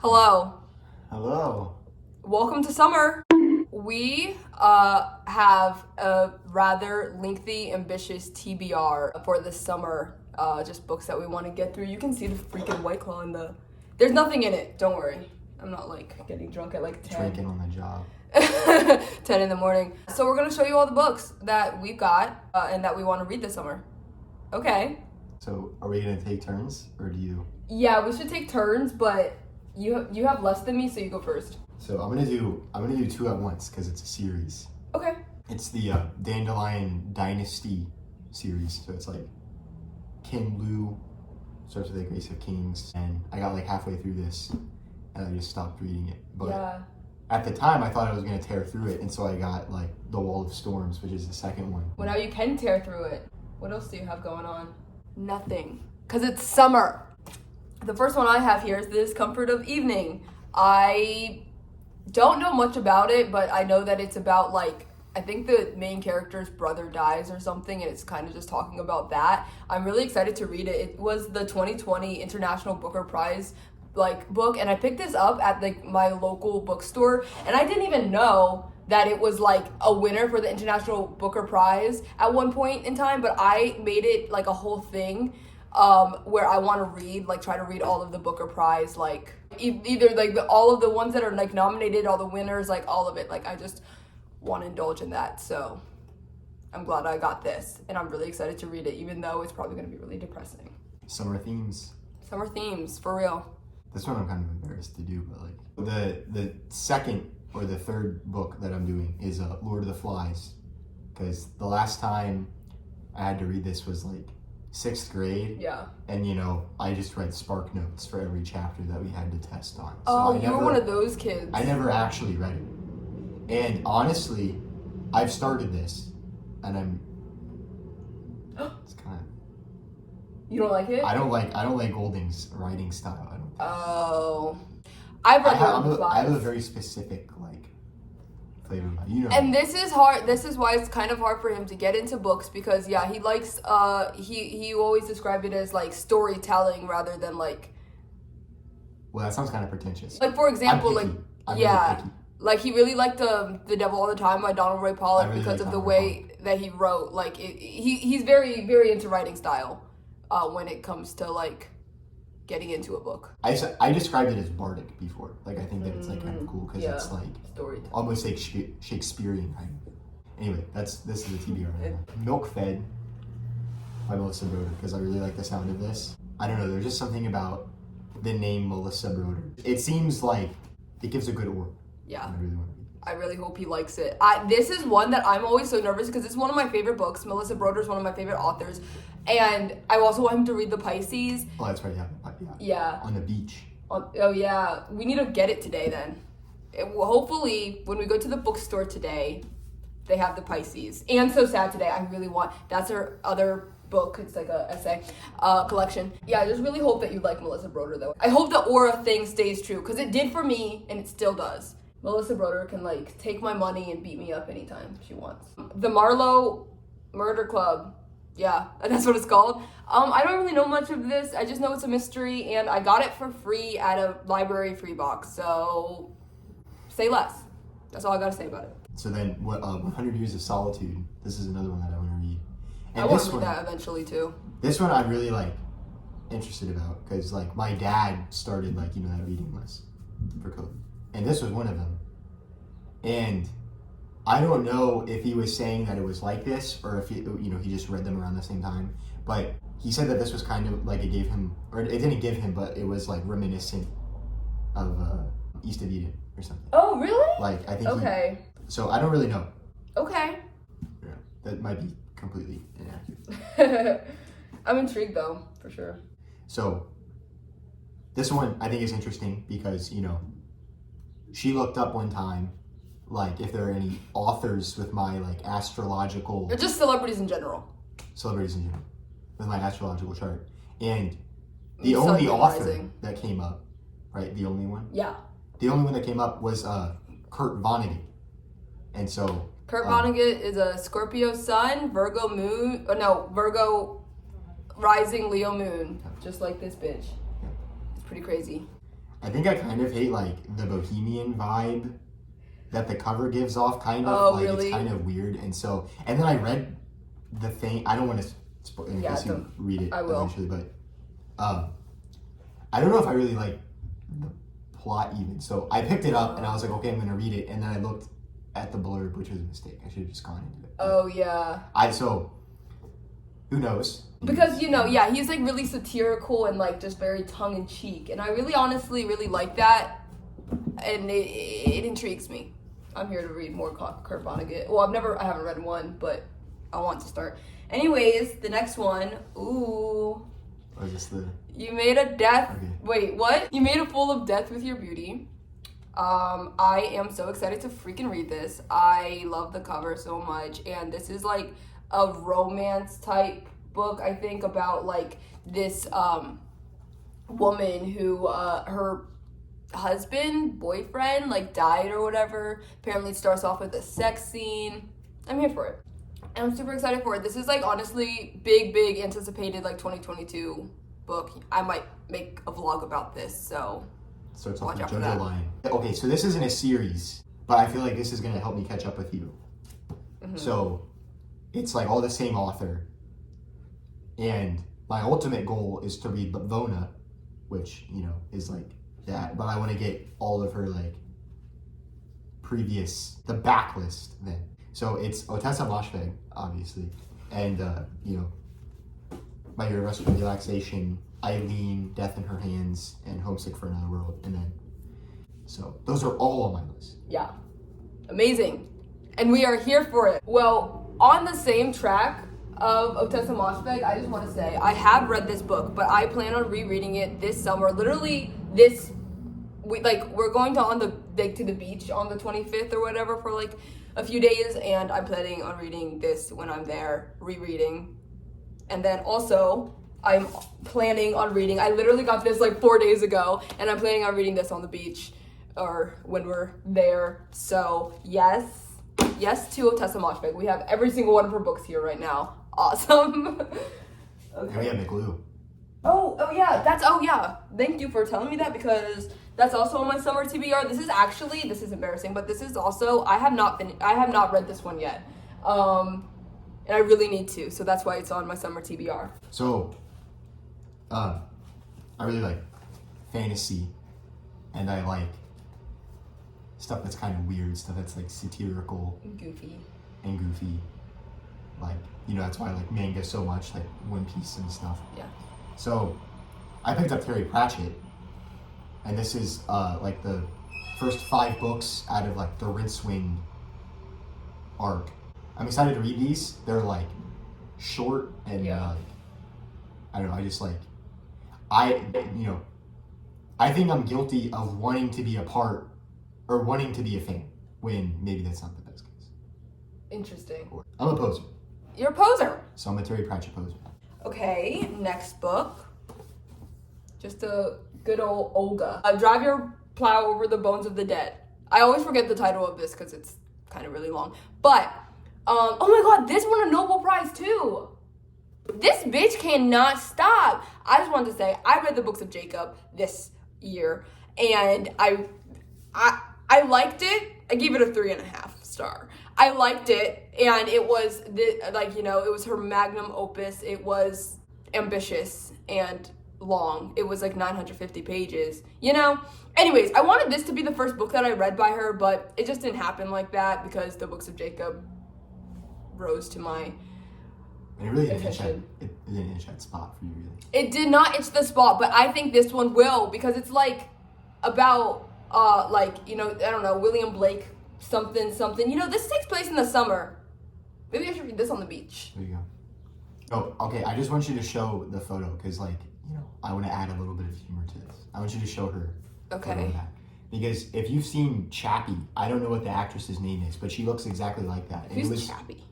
Hello. Hello. Welcome to summer. We have a rather lengthy, ambitious TBR for this summer. Just books that we want to get through. You can see the freaking White Claw in the... There's nothing in it. Don't worry. I'm not getting drunk at 10. Drinking on the job. 10 in the morning. So we're going to show you all the books that we've got and that we want to read this summer. Okay. So are we gonna take turns, or do you? Yeah, we should take turns, but you have less than me, so you go first. So I'm gonna do two at once because it's a series. Okay. It's the Dandelion Dynasty series. So it's like King Lu starts with the Grace of Kings, and I got halfway through this, and I just stopped reading it. But yeah. At the time, I thought I was gonna tear through it, and so I got the Wall of Storms, which is the second one. Well, now you can tear through it. What else do you have going on? Nothing. Because it's summer. The first one I have here is The Discomfort of Evening. I don't know much about it, but I know that it's about I think the main character's brother dies or something, and it's kind of just talking about that. I'm really excited to read it. It was the 2020 International Booker Prize book, and I picked this up at my local bookstore, and I didn't even know that it was a winner for the International Booker Prize at one point in time, but I made it a whole thing where I want to try to read all of the Booker Prize, either all of the ones that are nominated, all the winners, all of it. I just want to indulge in that. So I'm glad I got this, and I'm really excited to read it, even though it's probably going to be really depressing. Summer themes. Summer themes, for real. This one I'm kind of embarrassed to do, but the second or the third book that I'm doing is Lord of the Flies, because the last time I had to read this was 6th grade. Yeah. And I just read Spark Notes for every chapter that we had to test on. So you were one of those kids. I never actually read it. And honestly, I've started this, and it's kind of... You don't like it? I don't like Golding's writing style. I don't think. Oh. I have a very specific flavor. And this is hard. This is why it's kind of hard for him to get into books, because he likes he always described it as storytelling rather than Well, that sounds kind of pretentious. for example, I'm really picky. He really liked The Devil All the Time by Donald Ray Pollock really because like of the Donald way that he wrote. He's very, very into writing style when it comes to getting into a book. I described it as bardic before. I think that it's kind of cool because it's storytelling. almost Shakespearean kind of. Anyway, this is the TBR. Milk Fed by Melissa Broder, because I really like the sound of this. I don't know, there's just something about the name Melissa Broder. It seems like it gives a good aura. Yeah. I really want to read this. I really hope he likes it. This is one that I'm always so nervous because it's one of my favorite books. Melissa Broder is one of my favorite authors. And I also want him to read The Pisces. Oh, that's right, yeah. Yeah. On the beach. Oh, yeah. We need to get it today then. Hopefully, when we go to the bookstore today, they have The Pisces. And So Sad Today. I really want... That's her other book. It's a essay collection. Yeah, I just really hope that you like Melissa Broder, though. I hope the aura thing stays true, because it did for me, and it still does. Melissa Broder can take my money and beat me up anytime she wants. The Marlowe Murder Club. Yeah, that's what it's called. I don't really know much of this. I just know it's a mystery, and I got it for free at a library free box. So, say less. That's all I gotta say about it. So then, 100 Years of Solitude. This is another one that I want to read. And I want to read that eventually too. This one I'm really interested about, because my dad started that reading list for COVID, and this was one of them. And I don't know if he was saying that it was like this, or if he just read them around the same time. But he said that this was kind of it gave him, or it didn't give him, but it was reminiscent of East of Eden or something. Oh, really? I think. Okay. So I don't really know. Okay. Yeah, that might be completely inaccurate. I'm intrigued though, for sure. So this one I think is interesting because she looked up one time if there are any authors with my astrological... Or just celebrities in general. Celebrities in general. With my astrological chart. And the only author that came up, right? The only one? Yeah. The only one that came up was Kurt Vonnegut. And so... Kurt Vonnegut is a Scorpio sun, Virgo moon... Oh, no, Virgo rising, Leo moon. Just like this bitch. Yeah. It's pretty crazy. I think I kind of hate like the bohemian vibe that the cover gives off. Kind of Oh, like really? it's kind of weird, and then I read the thing. I don't want to spoil in case you read it I will. eventually, but I don't know if I really like the plot even. So I picked it up and I was like, okay, I'm gonna read it, and then I looked at the blurb, which was a mistake. I should have just gone into it. Oh yeah. Who knows? Because yeah, he's like really satirical and like just very tongue in cheek, and I really honestly really like that, and it intrigues me. I'm here to read more Kurt Vonnegut. Well, I haven't read one, but I want to start. Anyways, the next one. Ooh. Or is this the? You made a death. Okay. Wait, what? You made a fool of death with your beauty. I am so excited to freaking read this. I love the cover so much, and this is like a romance type book, I think, about like this woman who her boyfriend like died or whatever. Apparently it starts off with a sex scene. I'm here for it, and I'm super excited for it. This is like honestly big anticipated like 2022 book. I might make a vlog about this, so Starts off watch with out for JoJo that. Lion. Okay, so this isn't a series, but I feel like this is gonna help me catch up with you. Mm-hmm. So it's like all the same author, and my ultimate goal is to read Vona, which is like that. But I want to get all of her like the backlist then. So it's Otessa Moshfegh, obviously, and My Universal Relaxation, Eileen, Death in Her Hands, and Homesick for Another World, and then so those are all on my list. Yeah. Amazing. And we are here for it. Well, on the same track of Otessa Moshfegh, I just want to say I have read this book, but I plan on rereading it this summer. Literally we're going to to the beach on the 25th or whatever for like a few days, and I'm planning on reading this when I'm there, rereading. And then also I'm planning on reading, I literally got this like 4 days ago, and I'm planning on reading this on the beach or when we're there. So yes to Otessa Moshfegh. We have every single one of her books here right now. Awesome. And we have McLuhan. Oh yeah. Thank you for telling me that, because that's also on my summer TBR. This is embarrassing, but this is also I have not read this one yet. And I really need to, so that's why it's on my summer TBR. So I really like fantasy, and I like stuff that's kind of weird, stuff that's like satirical And goofy. and goofy. Like, that's why I like manga so much, like One Piece and stuff. Yeah. So I picked up Terry Pratchett, and this is like the first 5 books out of like the Rincewind arc. I'm excited to read these. They're like short and Yeah. I don't know, I just like I think I'm guilty of wanting to be a part or wanting to be a fan when maybe that's not the best case. Interesting. I'm a poser. You're a poser. So I'm a Terry Pratchett poser. Okay, next book. Just a good old Olga. Drive Your Plow Over the Bones of the Dead. I always forget the title of this because it's kind of really long. But, oh my god, this won a Nobel Prize too. This bitch cannot stop. I just wanted to say, I read the books of Jacob this year, and I liked it. I gave it a 3.5 star. I liked it, and it was it was her magnum opus. It was ambitious and long. It was like 950 pages. Anyways, I wanted this to be the first book that I read by her, but it just didn't happen like that because the books of Jacob rose to my And it really didn't attention. itch that spot for you, really. It did not itch the spot, but I think this one will, because it's like about I don't know, William Blake something. This takes place in the summer. Maybe I should read this on the beach. There you go. Oh, okay. I just want you to show the photo because, I want to add a little bit of humor to this. I want you to show her. Okay. Photo of that. Because if you've seen Chappie, I don't know what the actress's name is, but she looks exactly like that. And Who's Chappie?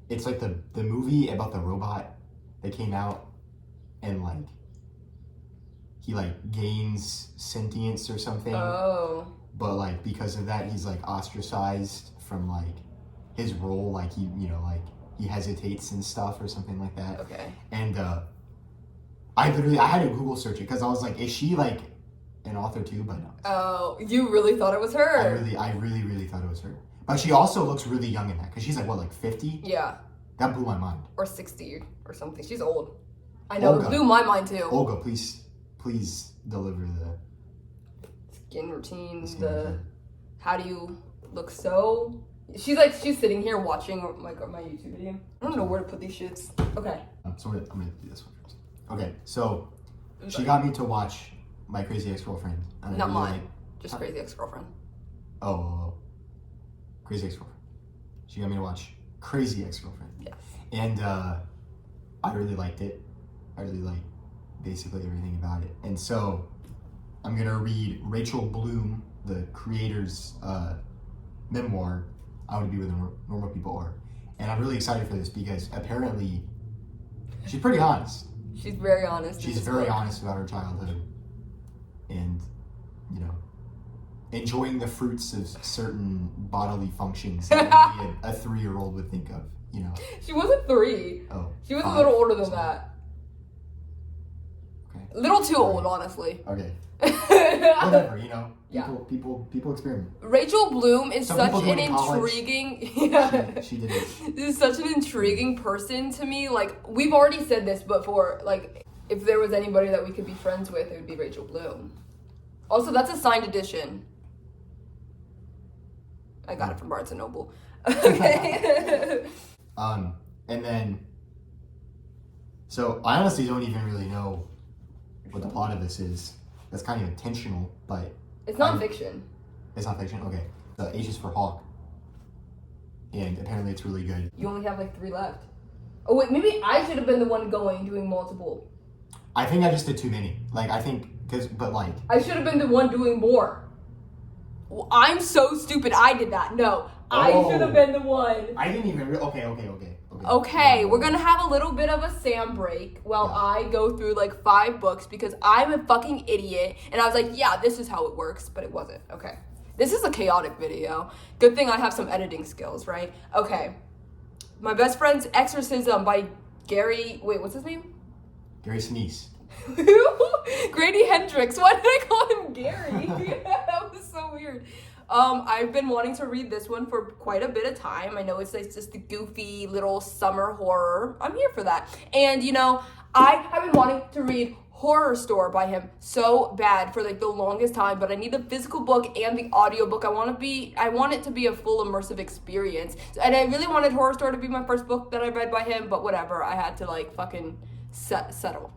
It's like the movie about the robot that came out, and he gains sentience or something. Oh. But because of that, he's ostracized from his role. He hesitates and stuff or something like that. Okay. And I had to Google search it because I was like, is she an author too, but no. Oh, you really thought it was her? I really thought it was her. But she also looks really young in that, because she's like, what, like 50? Yeah. That blew my mind. Or 60 or something. She's old. I know, Olga. it blew my mind too. Olga, please deliver the skin routine, routine. how do you look so... She's sitting here watching my YouTube video. I don't know where to put these shits. Okay. So I'm gonna do this one first. Okay, so she got me to watch My Crazy Ex-Girlfriend. Not mine. Just Crazy Ex-Girlfriend. Oh. Crazy Ex-Girlfriend. She got me to watch Crazy Ex-Girlfriend. Yes. And I really liked it. I really liked basically everything about it. And so I'm gonna read Rachel Bloom, the creator's memoir, I Would Be Where the Normal People Are. And I'm really excited for this because apparently she's pretty honest. She's very honest. She's very honest about her childhood and, you know, enjoying the fruits of certain bodily functions that only a 3-year-old would think of, you know. She wasn't 3. Oh. She was a little older than that. Okay. A little too old, honestly. Okay. Whatever, you know. Yeah. People experiment. Rachel Bloom is Some such people do an it in college. intriguing... Yeah. She did it. This is such an intriguing person to me. Like, we've already said this before. Like, if there was anybody that we could be friends with, it would be Rachel Bloom. Also, that's a signed edition. I got it from Barnes & Noble. Okay. And then, so I honestly don't even really know what the plot of this is. That's kind of intentional, but... It's not fiction. It's not fiction? Okay. The H is for Hawk. And apparently it's really good. You only have like 3 left. Oh wait, maybe I should have been the one doing multiple. I think I just did too many. Like, I think, I should have been the one doing more. Well, I'm so stupid, I did that. No, I should have been the one. I didn't even, okay. Okay, we're gonna have a little bit of a Sam break while I go through like 5 books because I'm a fucking idiot. And I was like, yeah, this is how it works, but it wasn't. Okay. This is a chaotic video. Good thing I have some editing skills, right? Okay. My Best Friend's Exorcism by Gary... Wait, what's his name? Gary Sinise. Grady Hendrix. Why did I call him Gary? That was so weird. I've been wanting to read this one for quite a bit of time. I know it's like just a goofy little summer horror. I'm here for that. And, you know, I have been wanting to read Horror Store by him so bad for like the longest time, but I need the physical book and the audiobook. I want it to be a full immersive experience. And I really wanted Horror Store to be my first book that I read by him, but whatever. I had to like fucking settle.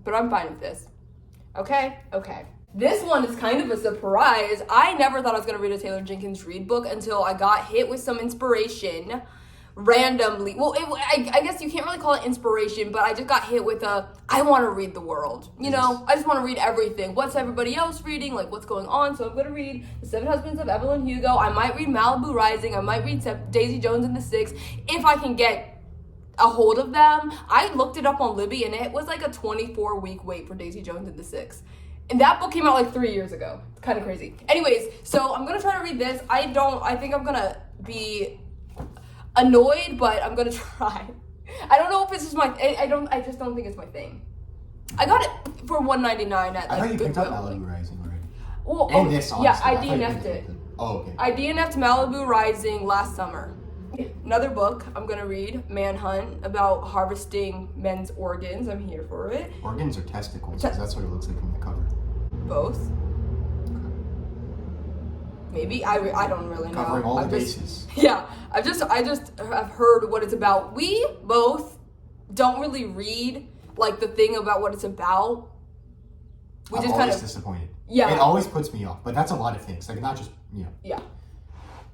But I'm fine with this. Okay. This one is kind of a surprise. I never thought I was going to read a Taylor Jenkins Reid book until I got hit with some inspiration randomly. Well, I guess you can't really call it inspiration, but I just got hit with I want to read the world. You know, I just want to read everything. What's everybody else reading? Like, what's going on? So I'm going to read The 7 Husbands of Evelyn Hugo. I might read Malibu Rising. I might read Daisy Jones and the Six if I can get a hold of them. I looked it up on Libby, and it was like a 24-week wait for Daisy Jones and the Six. And that book came out like 3 years ago. It's kind of crazy. Anyways, so I'm going to try to read this. I think I'm going to be annoyed, but I'm going to try. I don't know if it's just I just don't think it's my thing. I got it for $1.99 at I thought you picked up Goodwill. Malibu Rising already. Well, And this, honestly. yeah, I thought you DNF'd picked it. Oh, okay. I DNF'd Malibu Rising last summer. Another book I'm gonna read, Manhunt, about harvesting men's organs. I'm here for it. Organs or testicles? Because that's what it looks like from the cover. Both. Maybe I don't really know. Covering all the bases. Yeah, I just have heard what it's about. We both don't really read like the thing about what it's about. We I'm just always kind of disappointed. Yeah. It always puts me off, but that's a lot of things. Like, not just, you know. Yeah.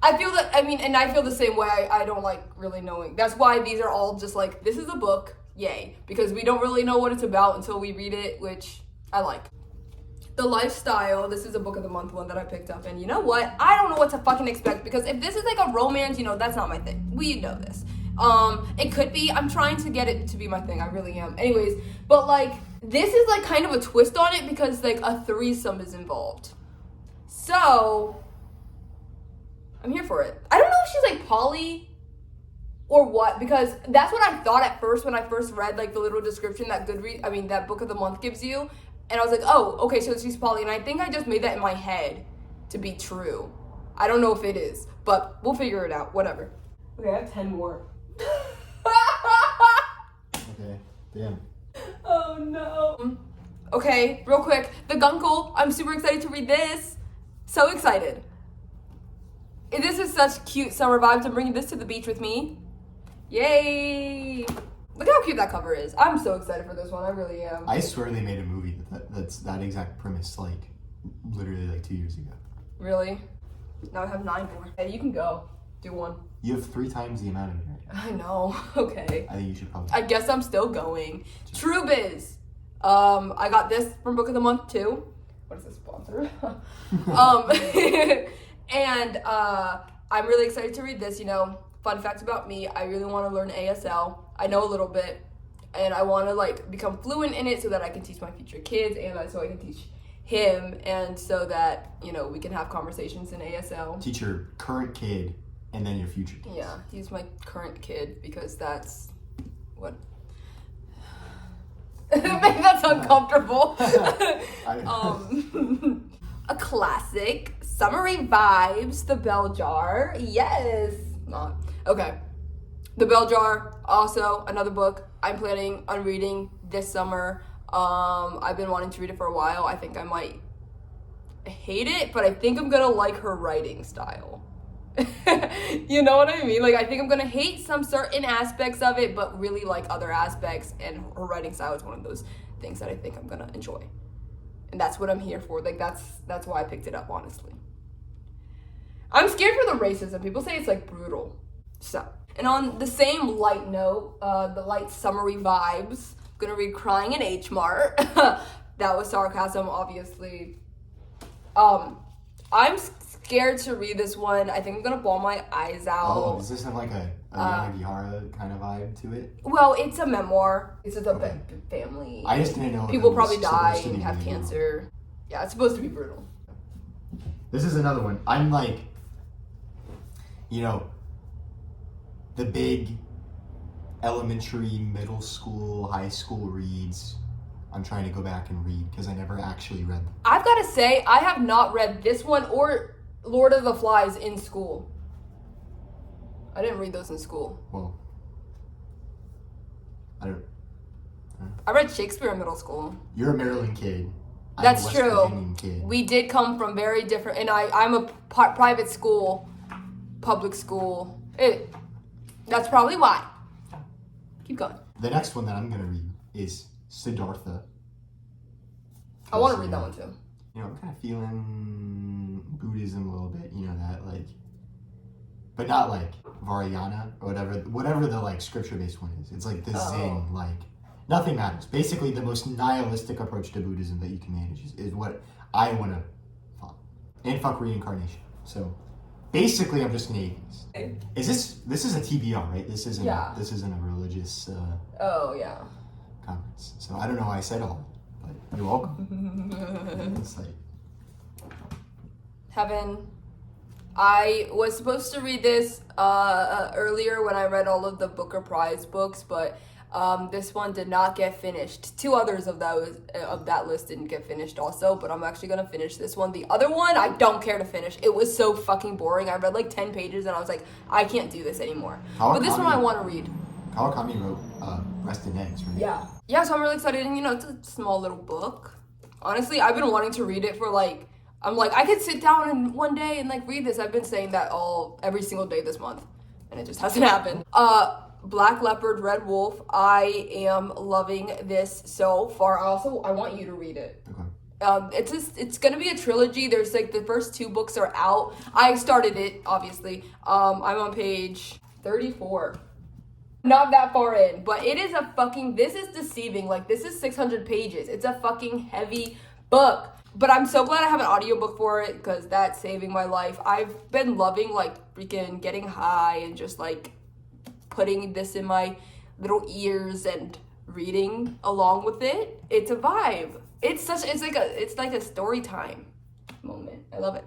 I feel that, and I feel the same way. I don't like really knowing. That's why these are all just like, this is a book, yay. Because we don't really know what it's about until we read it, which I like. The Lifestyle, this is a book of the month one that I picked up. And you know what? I don't know what to fucking expect. Because if this is like a romance, you know, that's not my thing. We know this. It could be. I'm trying to get it to be my thing. I really am. Anyways, but like, this is like kind of a twist on it because like a threesome is involved. So I'm here for it. I don't know if she's like poly or what, because that's what I thought at first when I first read like the little description that that book of the month gives you. And I was like, oh, okay, so she's poly. And I think I just made that in my head to be true. I don't know if it is, but we'll figure it out. Whatever. Okay, I have 10 more. Okay, damn. Oh no. Okay, real quick. The Gunkle. I'm super excited to read this. So excited. This is such cute summer vibes. I'm bringing this to the beach with me. Yay. Look how cute that cover is. I'm so excited for this one. I really am. I swear they made a movie that's that exact premise, like, literally, like, 2 years ago. Really? Now I have 9 more. Hey, you can go. Do one. You have 3 times the amount of it right I know. Okay. now. I think you should probably... I guess I'm still going. True Biz. I got this from Book of the Month too. What is this sponsor? And I'm really excited to read this. You know, fun facts about me. I really want to learn ASL. I know a little bit, and I want to like become fluent in it so that I can teach my future kids, and so I can teach him, and so that, you know, we can have conversations in ASL. Teach your current kid and then your future kids. Yeah, he's my current kid because that's what. Maybe that's uncomfortable. A classic, summery vibes, The Bell Jar. Yes. Not. Okay. The Bell Jar, also another book I'm planning on reading this summer. I've been wanting to read it for a while. I think I might hate it, but I think I'm gonna like her writing style. You know what I mean? Like, I think I'm gonna hate some certain aspects of it, but really like other aspects, and her writing style is one of those things that I think I'm gonna enjoy. And that's what I'm here for. Like, that's why I picked it up, honestly. I'm scared for the racism. People say it's like brutal. So, and on the same light note, the light summery vibes, I'm gonna read Crying in H Mart. That was sarcasm, obviously. I'm scared to read this one. I think I'm gonna bawl my eyes out. Oh, does this have like a Yanagihara kind of vibe to it? Well, it's a memoir. It's just a family. I just didn't know. People probably die and have cancer. Yeah, it's supposed to be brutal. This is another one. I'm like, you know, the big elementary, middle school, high school reads. I'm trying to go back and read because I never actually read them. I've got to say, I have not read this one or Lord of the Flies in school. I didn't read those in school. Well, I read Shakespeare in middle school. You're a Maryland kid. That's I'm a West true. Virginian kid. We did come from very different, and I'm a private school, public school. That's probably why. Keep going. The next one that I'm going to read is Siddhartha. I want to read that one too. You know, I'm kind of feeling Buddhism a little bit, you know, that like, but not like Vajrayana or whatever the like scripture-based one is. It's like the Zen, like nothing matters. Basically, the most nihilistic approach to Buddhism that you can manage is what I want to follow. And fuck reincarnation. So basically, I'm just an atheist. This is a TBR, right? This isn't a religious conference. So I don't know why I said all, but you're welcome. It's like Heaven. I was supposed to read this earlier when I read all of the Booker Prize books, but this one did not get finished. 2 others of that list didn't get finished also, but I'm actually gonna finish this one. The other one, I don't care to finish. It was so fucking boring. I read like 10 pages and I was like, I can't do this anymore. But this one I want to read. Kawakami wrote Rest in Eggs, right? Yeah, so I'm really excited, and you know, it's a small little book. Honestly, I've been wanting to read it for like, I'm like, I could sit down and one day and like read this. I've been saying that every single day this month, and it just hasn't happened. Black Leopard, Red Wolf. I am loving this so far. I want you to read it. Okay. It's gonna be a trilogy. There's like the first 2 books are out. I started it, obviously. I'm on page 34. Not that far in, but it is this is deceiving. Like, this is 600 pages. It's a fucking heavy book. But I'm so glad I have an audiobook for it, because that's saving my life. I've been loving, like, freaking getting high and just, like, putting this in my little ears and reading along with it. It's a vibe. It's like a story time moment. I love it.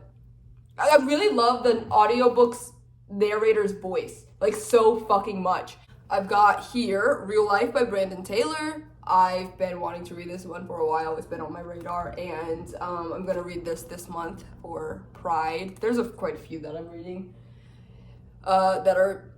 I really love the audiobook's narrator's voice, like, so fucking much. I've got here Real Life by Brandon Taylor. I've been wanting to read this one for a while. It's been on my radar, and I'm gonna read this month for Pride. There's quite a few that I'm reading that are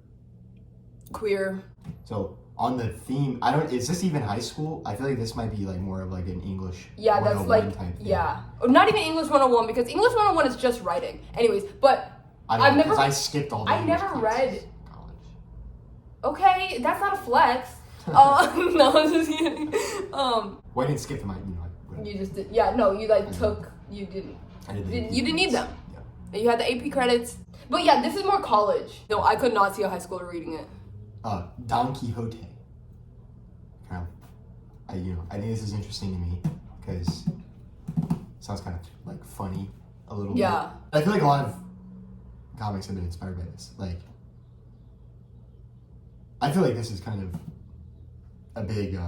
queer. So on the theme, is this even high school? I feel like this might be like more of like an English. Yeah, that's like type thing. yeah, not even English 101 because English 101 is just writing. Anyways, but I've never. I skipped all. I never read. College. Okay, that's not a flex. No, I'm just kidding. Well, I didn't skip them. You just did. Yeah, no, you like took. You didn't. You didn't need them. Yeah. You had the AP credits. But yeah, this is more college. No, I could not see a high schooler reading it. Don Quixote. I think this is interesting to me because it sounds kind of like funny a little bit. Yeah. I feel like a lot of comics have been inspired by this. Like, I feel like this is kind of a big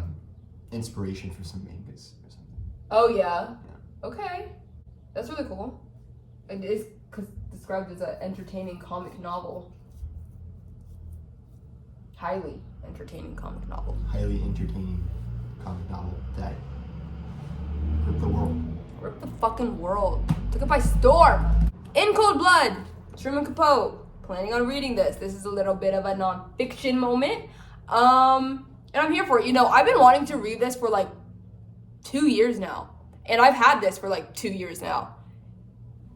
inspiration for some mangas or something. Oh yeah. Okay, that's really cool. It is described as an entertaining comic novel. Highly entertaining comic novel. Highly entertaining comic novel that ripped the world. Ripped the fucking world. Took it by storm. In Cold Blood. Truman Capote. Planning on reading this. This is a little bit of a non-fiction moment. And I'm here for it. I've been wanting to read this for like 2 years now. And I've had this for like 2 years now.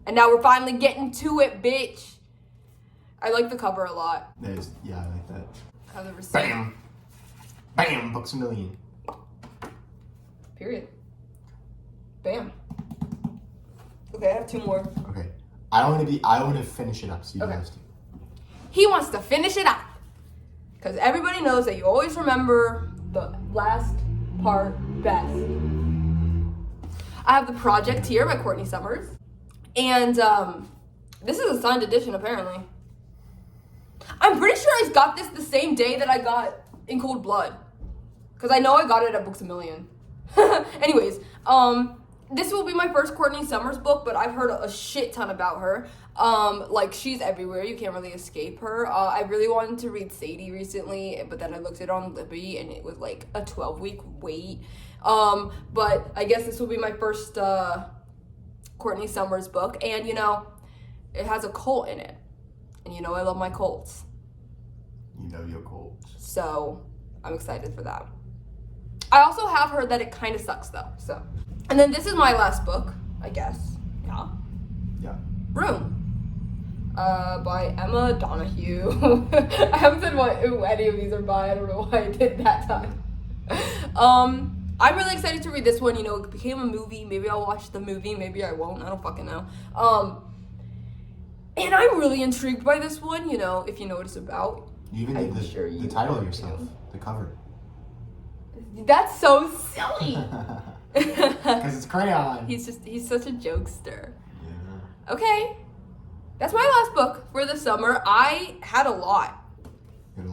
And now we're finally getting to it, bitch. I like the cover a lot. I like that. Have the receipt. Bam! Bam! Books a million. Period. Bam. Okay, I have 2 more. Okay. I want to finish it up, so you guys do. He wants to finish it up. Because everybody knows that you always remember the last part best. I have The Project here by Courtney Summers. And this is a signed edition, apparently. I'm pretty sure I got this the same day that I got In Cold Blood. Because I know I got it at Books A Million. Anyways, this will be my first Courtney Summers book, but I've heard a shit ton about her. Like, she's everywhere. You can't really escape her. I really wanted to read Sadie recently, but then I looked it on Libby, and it was like a 12-week wait. But I guess this will be my first Courtney Summers book, and it has a cult in it. And I love my cults. You know your cults. So, I'm excited for that. I also have heard that it kind of sucks, though, so. And then this is my last book, I guess. Yeah. Yeah. Room. By Emma Donoghue. I haven't said who any of these are by. I don't know why I did that time. I'm really excited to read this one. It became a movie. Maybe I'll watch the movie. Maybe I won't. I don't fucking know. And I'm really intrigued by this one, if you know what it's about. You even need the title yourself, the cover. That's so silly. Because it's crayon. He's such a jokester. Yeah. Okay. That's my last book for the summer. I had a lot. You had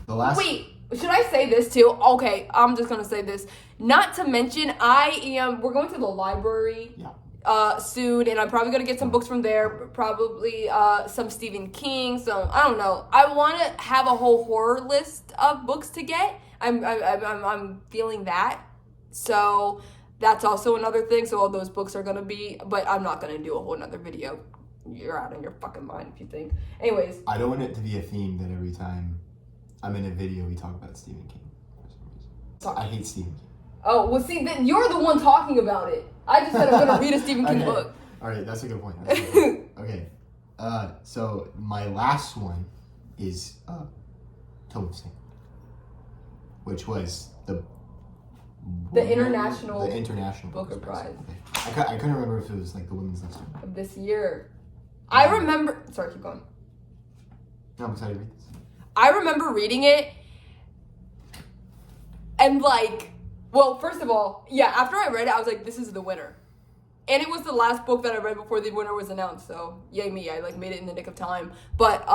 a lot. Wait, should I say this too? Okay, I'm just gonna say this. Not to mention, we're going to the library. Yeah. Soon, and I'm probably gonna get some books from there. Probably some Stephen King. Some, I don't know. I want to have a whole horror list of books to get. I'm feeling that. So that's also another thing. So all those books are gonna be, but I'm not gonna do a whole nother video. You're out of your fucking mind if you think. Anyways, I don't want it to be a theme that every time I'm in a video we talk about Stephen King. I hate Stephen King. Oh well, see, then you're the one talking about it. I just said I'm gonna read a Stephen King book. All right, that's a good point. Okay, so my last one is Tome of Sand, which was the international Booker Prize. Okay. I couldn't remember if it was like the women's list of this year. I remember. Sorry, keep going. No, I'm excited to read this. I remember reading it, and well, first of all, yeah, after I read it, I was like, this is the winner. And it was the last book that I read before the winner was announced, so yay me, I made it in the nick of time. But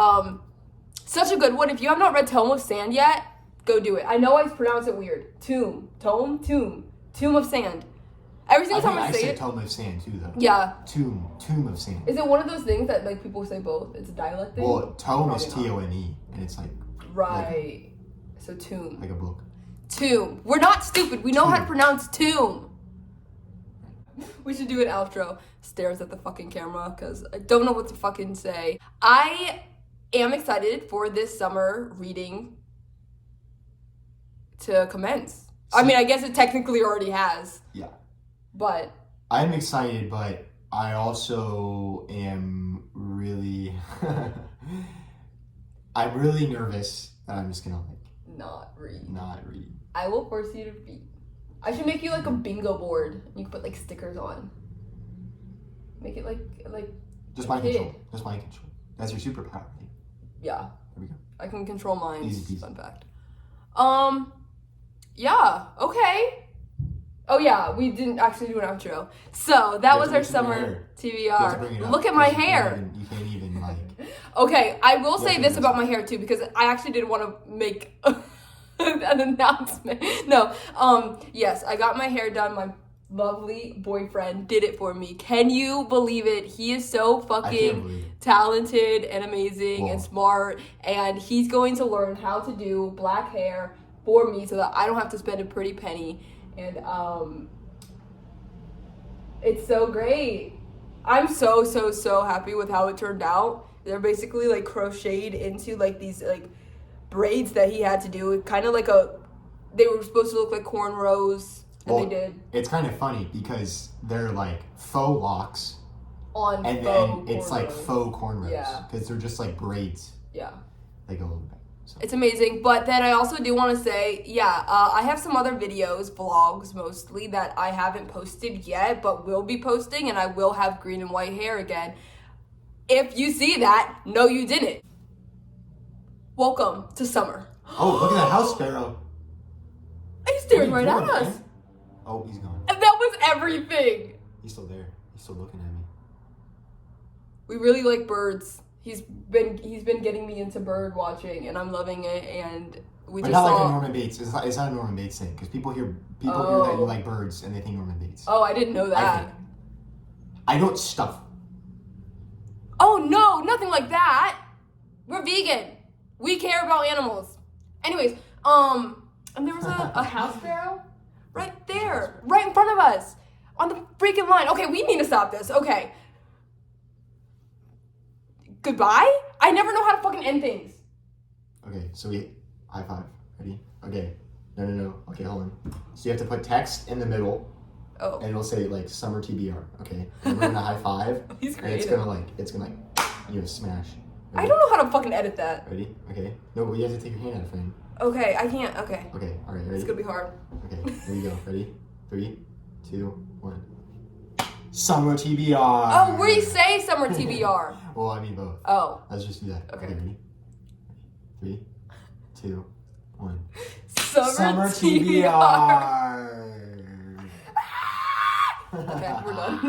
such a good one. If you have not read Tome of Sand yet, go do it. I know I pronounce it weird. Tomb of Sand. Every single time I say it. Tome of Sand too, though. Yeah. Tomb of Sand. Is it one of those things that people say both? It's a dialect thing? Well, Tome is Tone, and it's like. Right. So tomb. Like a book. Tomb. We're not stupid. We know how to pronounce tomb. We should do an outro. Stares at the fucking camera because I don't know what to fucking say. I am excited for this summer reading to commence. I mean, I guess it technically already has. Yeah. But I'm excited, but I also am really I'm really nervous that I'm just gonna not read. I will force you to read. I should make you like a bingo board. You can put like stickers on. Make it like just mind control. Just mind control. That's your superpower. Right? Yeah. There we go. I can control minds. Easy peasy. Fun fact. Yeah. Okay. Oh yeah, we didn't actually do an outro. So that was our summer TBR. Look at my hair. You can't even like. Okay, I will say this about my hair too because I actually didn't want to make an announcement. No. Yes, I got my hair done. My lovely boyfriend did it for me. Can you believe it? He is so fucking talented and amazing and smart, and he's going to learn how to do black hair for me so that I don't have to spend a pretty penny. And it's so great. I'm so happy with how it turned out. They're basically like crocheted into like these like braids that he had to do. Kind of like they were supposed to look like cornrows, and they did. It's kind of funny because they're like faux locks on and faux then it's cornrows. like faux cornrows. Yeah, because they're just like braids. Yeah, they go a little bit. So. It's amazing, but then I also do want to say, I have some other videos, vlogs mostly, that I haven't posted yet, but will be posting, and I will have green and white hair again. If you see that, no you didn't. Welcome to summer. Oh, look at that house sparrow. He's staring right at us. Man? Oh, he's gone. And that was everything. He's still there. He's still looking at me. We really like birds. He's been getting me into bird watching, and I'm loving it. And but not like a Norman Bates. It's not a Norman Bates thing because people hear that you like birds and they think Norman Bates. Oh, I didn't know that. I don't stuff. Oh no, nothing like that. We're vegan. We care about animals. Anyways, and there was a house sparrow right there, right in front of us, on the freaking line. Okay, we need to stop this. Okay. Goodbye? I never know how to fucking end things. Okay, so we high five. Ready? Okay. No. Okay, hold on. So you have to put text in the middle. Oh. And it'll say like summer TBR. Okay. And we're gonna high five. He's creative. And it's gonna smash. Ready? I don't know how to fucking edit that. Ready? Okay. No, but you have to take your hand out of frame. Okay, I can't. Okay. Okay. All right. Ready? It's gonna be hard. Okay. Here you go. Ready? 3, 2, 1. Summer TBR. Oh, we say summer TBR. Well, I mean both. Oh. Let's just do that. Okay. Ready? 3, 2, 1. Summer TBR. Okay, we're done.